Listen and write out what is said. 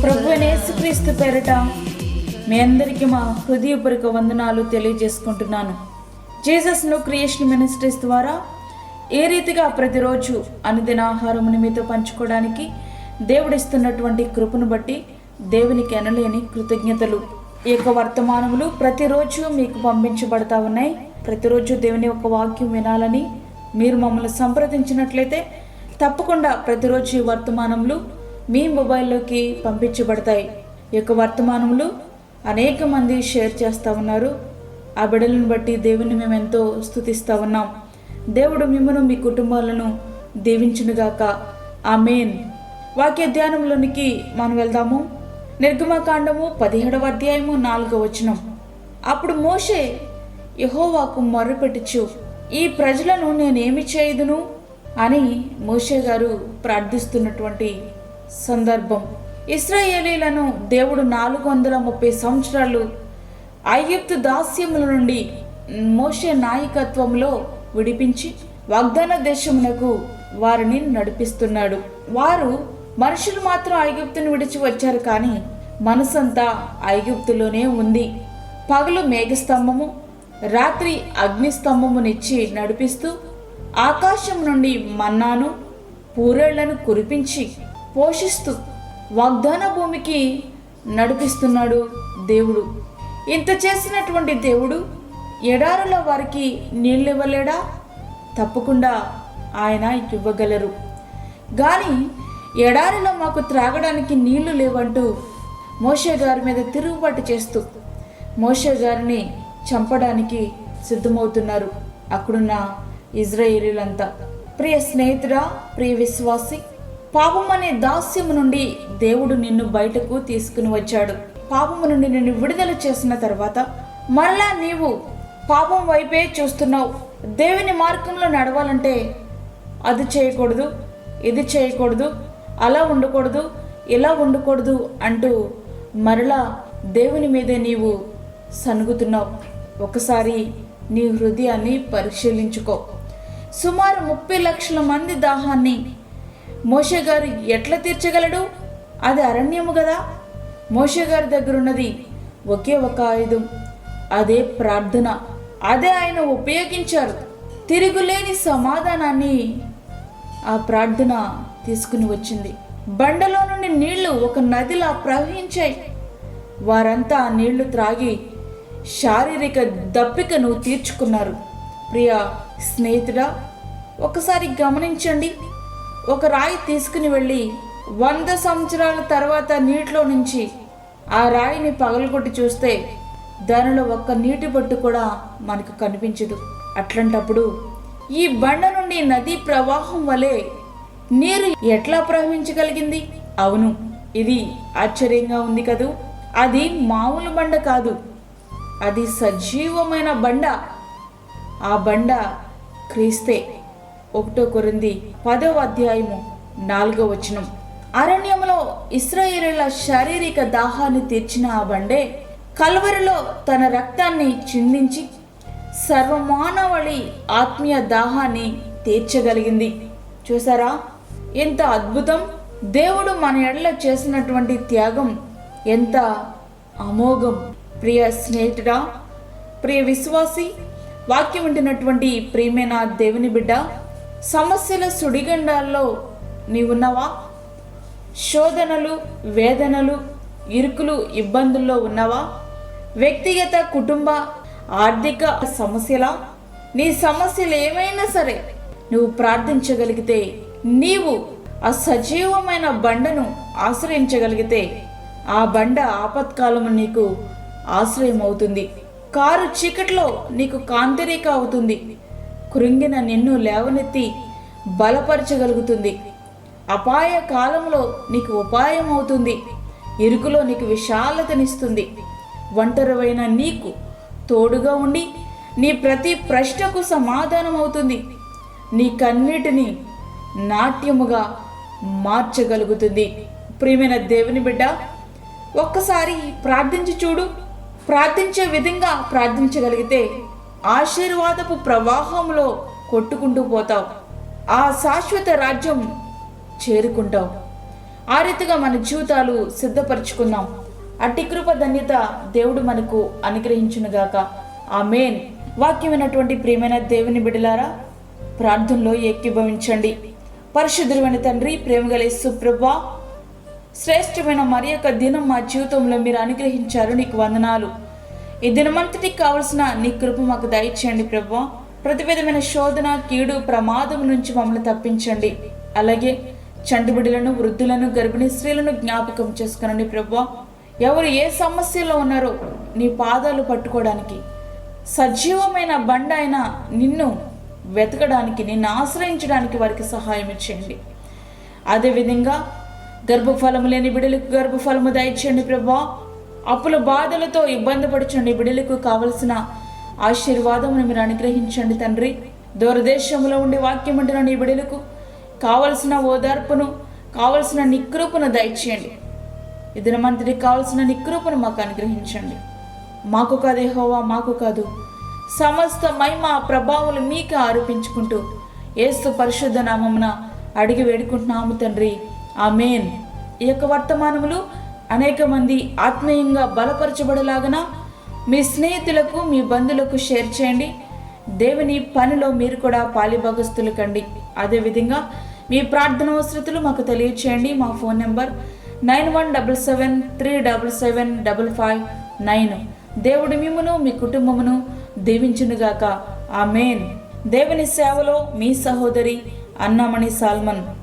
ప్రభువైన యేసుక్రీస్తు పేరిట మీ అందరికీ మా హృదయపూర్వక వందనాలు తెలియజేసుకుంటున్నాను. జీసస్ న్యూ క్రియేషన్ మినిస్ట్రీస్ ద్వారా ఏ రీతిగా ప్రతిరోజు అనుదిన ఆహారమును మీతో పంచుకోవడానికి దేవుడిస్తున్నటువంటి కృపను బట్టి దేవునికి ఎనలేని కృతజ్ఞతలు. ఈ యొక్క వర్తమానములు ప్రతిరోజు మీకు పంపించబడతా ఉన్నాయి. ప్రతిరోజు దేవుని యొక్క వాక్యం వినాలని మీరు మమ్మల్ని సంప్రదించినట్లయితే తప్పకుండా ప్రతిరోజు ఈ వర్తమానములు మీ మొబైల్లోకి పంపించబడతాయి. ఈ యొక్క వర్తమానములు అనేక మంది షేర్ చేస్తూ ఉన్నారు. ఆ బిడ్డలను బట్టి దేవుని మేము ఎంతో స్తుతిస్తూ ఉన్నాం. దేవుడు మిమ్మల్ని మీ కుటుంబాలను దీవించునుగాక. ఆమేన్. వాక్య ధ్యానంలోనికి మనం వెళ్దాము. నిర్గమకాండము 17వ అధ్యాయము 4వ వచనం. అప్పుడు మోషే యెహోవాకు మొర్రపెట్టుచు, ఈ ప్రజలను నేనేమి చేయుదును అని మోషే గారు ప్రార్థిస్తున్నటువంటి సందర్భం. ఇశ్రాయేలీలను దేవుడు 430 సంవత్సరాలు ఐగుప్తు దాస్యముల నుండి మోషే నాయకత్వంలో విడిపించి వాగ్దాన దేశమునకు వారిని నడిపిస్తున్నాడు. వారు మనుషులు మాత్రం ఐగుప్తును విడిచి వచ్చారు, కానీ మనసంతా ఐగుప్తులోనే ఉంది. పగలు మేఘస్తంభము, రాత్రి అగ్నిస్తంభమునిచ్చి నడిపిస్తూ ఆకాశం నుండి మన్నాను పూరేళ్లను కురిపించి పోషిస్తూ వాగ్దాన భూమికి నడిపిస్తున్నాడు దేవుడు. ఇంత చేసినటువంటి దేవుడు ఎడారిలో వారికి నీళ్ళు ఇవ్వలేడా? తప్పకుండా ఆయన ఇవ్వగలరు. కానీ ఎడారిలో మాకు త్రాగడానికి నీళ్లు లేవంటూ మోషే గారి మీద తిరుగుబాటు చేస్తూ మోషే గారిని చంపడానికి సిద్ధమవుతున్నారు అక్కడున్న ఇజ్రాయేలీలంతా. ప్రియ స్నేహితుడా, ప్రియ విశ్వాసి, పాపం అనే దాస్యము నుండి దేవుడు నిన్ను బయటకు తీసుకుని వచ్చాడు. పాపము నుండి నిన్ను విడుదల చేసిన తర్వాత మరలా నీవు పాపం వైపే చూస్తున్నావు. దేవుని మార్గంలో నడవాలంటే అది చేయకూడదు, ఇది చేయకూడదు, అలా ఉండకూడదు, ఇలా ఉండకూడదు అంటూ మరలా దేవుని మీదే నీవు సనుగుతున్నావు. ఒకసారి నీ హృదయాన్ని పరిశీలించుకో. సుమారు 30 లక్షల మంది దాహాన్ని మోషే గారు ఎట్లా తీర్చగలడు? అది అరణ్యము కదా. మోషే గారి దగ్గర ఉన్నది ఒకే ఒక ఆయుధం, అదే ప్రార్థన. అదే ఆయన ఉపయోగించారు. తిరుగులేని సమాధానాన్ని ఆ ప్రార్థన తీసుకుని వచ్చింది. బండలో నుండి నీళ్లు ఒక నదిలా ప్రవహించాయి. వారంతా ఆ నీళ్లు త్రాగి శారీరక దప్పికను తీర్చుకున్నారు. ప్రియ స్నేహితుడా, ఒకసారి గమనించండి. ఒక రాయి తీసుకుని వెళ్ళి 100 సంవత్సరాల తర్వాత నీటిలో నుంచి ఆ రాయిని పగలగొట్టి చూస్తే దానిలో ఒక్క నీటి బొట్టు కూడా మనకు కనిపించదు. అట్లాంటప్పుడు ఈ బండ నుండి నదీ ప్రవాహం వలె నీరు ఎట్లా ప్రవహించగలిగింది? అవును, ఇది ఆశ్చర్యంగా ఉంది కదూ. అది మామూలు బండ కాదు, అది సజీవమైన బండ. ఆ బండ క్రీస్తే. 1 కొరింథీ 10వ అధ్యాయము 4వ వచనం. అరణ్యంలో ఇశ్రాయేలీయుల శారీరక దాహాన్ని తీర్చిన ఆ బండే కల్వరిలో తన రక్తాన్ని చిందించి సర్వమానవాళి ఆత్మీయ దాహాన్ని తీర్చగలిగింది. చూసారా ఎంత అద్భుతం! దేవుడు మన ఎడల చేసినటువంటి త్యాగం ఎంత అమోఘం. ప్రియ స్నేహితుడా, ప్రియ విశ్వాసి, వాక్యం వింటున్నటువంటి ప్రియమైన దేవుని బిడ్డ, సమస్యల సుడిగండాల్లో నీవున్నావా? శోధనలు, వేదనలు, ఇరుకులు, ఇబ్బందుల్లో ఉన్నావా? వ్యక్తిగత, కుటుంబ, ఆర్థిక సమస్యలా? నీ సమస్యలు ఏమైనా సరే నువ్వు ప్రార్థించగలిగితే, నీవు ఆ సజీవమైన బండను ఆశ్రయించగలిగితే, ఆ బండ ఆపత్కాలము నీకు ఆశ్రయం అవుతుంది. కారు చీకట్లో నీకు కాంతిరేఖ అవుతుంది. కృంగిన నిన్ను లేవనెత్తి బలపరచగలుగుతుంది. అపాయ కాలంలో నీకు ఉపాయం అవుతుంది. ఇరుకులో నీకు విశాలతనిస్తుంది. ఒంటరివైన నీకు తోడుగా ఉండి నీ ప్రతి ప్రశ్నకు సమాధానం అవుతుంది. నీ కన్నీటిని నాట్యముగా మార్చగలుగుతుంది. ప్రియమైన దేవుని బిడ్డ, ఒక్కసారి ప్రార్థించి చూడు. ప్రార్థించే విధంగా ప్రార్థించగలిగితే ఆశీర్వాదపు ప్రవాహంలో కొట్టుకుంటూ పోతావు. ఆ శాశ్వత రాజ్యం చేరుకుంటావు. ఆ రీతిగా మన జీవితాలు సిద్ధపరచుకుందాం. అట్టి కృప ధన్యత దేవుడు మనకు అనుగ్రహించునుగాక. ఆమేన్. వాక్యం విన్నటువంటి ప్రియమైన దేవుని బిడ్డలారా, ప్రార్థనలో ఏకీభవించండి. పరిశుద్ధుడైన తండ్రి, ప్రేమగల యేసు ప్రభువా, శ్రేష్టమైన మరి యొక్క దినం మా జీవితంలో మీరు అనుగ్రహించారు, నీకు వందనాలు. ఈ దినమంతటికి కావలసిన నీ కృప మాకు దయచేయండి ప్రభువా. ప్రతి విధమైన శోధన, కీడు, ప్రమాదం నుంచి మమ్మల్ని తప్పించండి. అలాగే చంటి బిడ్డలను, వృద్ధులను, గర్భిణీ స్త్రీలను జ్ఞాపకం చేసుకునండి ప్రభువా. ఎవరు ఏ సమస్యలో ఉన్నారో నీ పాదాలు పట్టుకోవడానికి, సజీవమైన బండ అయిన నిన్ను వెతకడానికి, నిన్ను ఆశ్రయించడానికి వారికి సహాయం ఇచ్చేయండి. అదేవిధంగా గర్భఫలము లేని బిడ్డలకు గర్భఫలము దయచేయండి ప్రభువా. అప్పుల బాధలతో ఇబ్బంది పడుచుండి బిడ్డలకు కావలసిన ఆశీర్వాదమును మీరు అనుగ్రహించండి తండ్రి. దూరదేశంలో ఉండి వాక్యం ఉంటున్న నీ బిడ్డలకు కావలసిన ఓదార్పును, కావలసిన నికృపను దయచేయండి. ఈ దినమంతటికి కావలసిన నికృపను మాకు అనుగ్రహించండి. మాకు కాదు యెహోవా, మాకు కాదు, సమస్త మహిమ ప్రభావాలు మీకే ఆరోపించుకుంటూ యేసు పరిశుద్ధ నామమున అడిగి వేడుకుంటున్నాము తండ్రి. ఆమేన్. ఈ యొక్క వర్తమానములు అనేక మంది ఆత్మీయంగా బలపరచబడలాగన మీ స్నేహితులకు, మీ బంధువులకు షేర్ చేయండి. దేవుని పనిలో మీరు కూడా పాలిభాగస్తులు కండి. అదేవిధంగా మీ ప్రార్థన అవసరతలు మాకు తెలియచేయండి. మా ఫోన్ నెంబర్ 9177775559. దేవుడి మిమ్మును, మీ కుటుంబమును దీవించునుగాక. ఆమేన్. దేవుని సేవలో మీ సహోదరి అన్నామణి సాల్మన్.